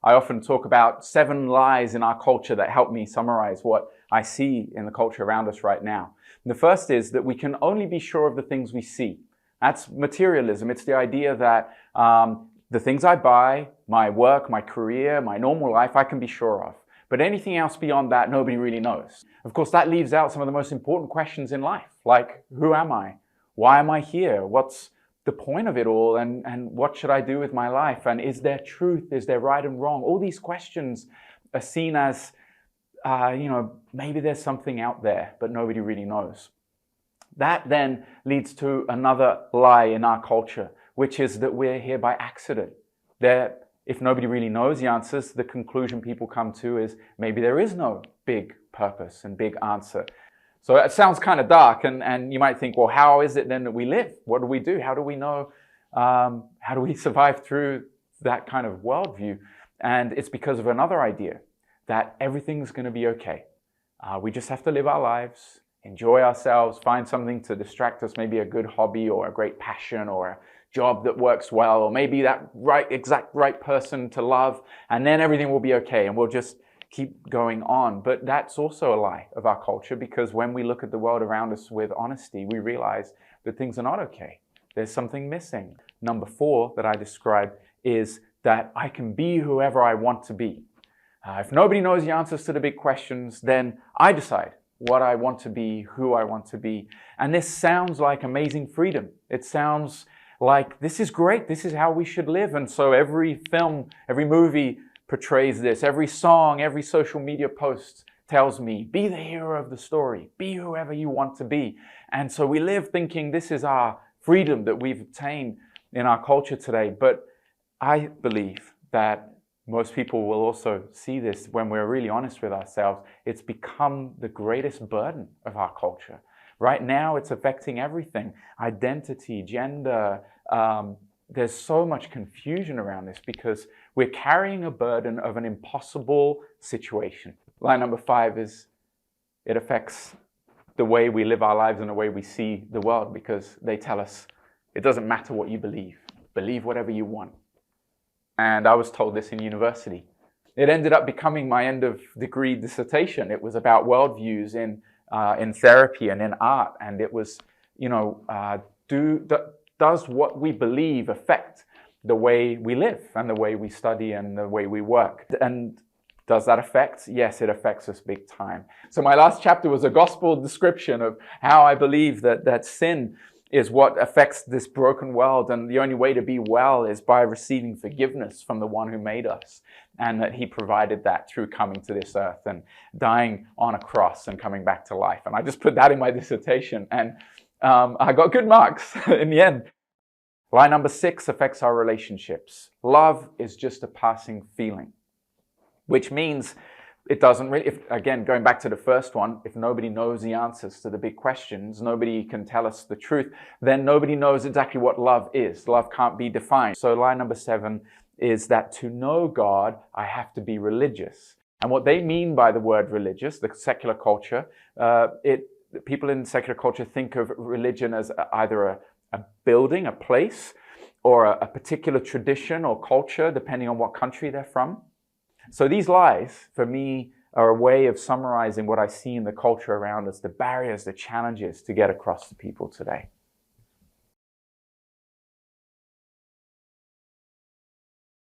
I often talk about 7 lies in our culture that help me summarize what I see in the culture around us right now. And the first is that we can only be sure of the things we see. That's materialism. It's the idea that the things I buy, my work, my career, my normal life, I can be sure of. But anything else beyond that, nobody really knows. Of course, that leaves out some of the most important questions in life, like who am I? Why am I here? What's the point of it all? And what should I do with my life? And is there truth? Is there right and wrong? All these questions are seen as, maybe there's something out there, but nobody really knows. That then leads to another lie in our culture, which is that we're here by accident. If nobody really knows the answers, the conclusion people come to is maybe there is no big purpose and big answer. So it sounds kind of dark, and you might think, well, how is it then that we live? What do we do? How do we know? How do we survive through that kind of worldview? And it's because of another idea, that everything's going to be okay. We just have to live our lives, enjoy ourselves, find something to distract us, maybe a good hobby or a great passion or a job that works well, or maybe that exact right person to love, and then everything will be okay and we'll just keep going on. But that's also a lie of our culture, because when we look at the world around us with honesty, we realize that things are not okay. There's something missing. Number 4 that I described is that I can be whoever I want to be. If nobody knows the answers to the big questions, then I decide what I want to be, who I want to be. And this sounds like amazing freedom. It sounds like this is great. This is how we should live. And so every film, every movie portrays this. Every song, every social media post tells me, be the hero of the story. Be whoever you want to be. And so we live thinking this is our freedom that we've obtained in our culture today. But I believe that most people will also see this when we're really honest with ourselves. It's become the greatest burden of our culture. Right now, it's affecting everything. Identity, gender. There's so much confusion around this because we're carrying a burden of an impossible situation. Line number 5 is it affects the way we live our lives and the way we see the world, because they tell us it doesn't matter what you believe. Believe whatever you want. And I was told this in university. It ended up becoming my end of degree dissertation. It was about worldviews in therapy and in art. And it was, does what we believe affect the way we live and the way we study and the way we work? And does that affect? Yes, it affects us big time. So my last chapter was a gospel description of how I believe that sin is what affects this broken world, and the only way to be well is by receiving forgiveness from the one who made us, and that he provided that through coming to this earth and dying on a cross and coming back to life. And I just put that in my dissertation, and I got good marks in the end. Line number 6 affects our relationships. Love is just a passing feeling, which means it doesn't really, again, going back to the first one, if nobody knows the answers to the big questions, nobody can tell us the truth, then nobody knows exactly what love is. Love can't be defined. So line number 7 is that to know God, I have to be religious. And what they mean by the word religious, the secular culture, people in secular culture think of religion as either a building, a place, or a particular tradition or culture, depending on what country they're from. So these lies, for me, are a way of summarizing what I see in the culture around us, the barriers, the challenges to get across to people today.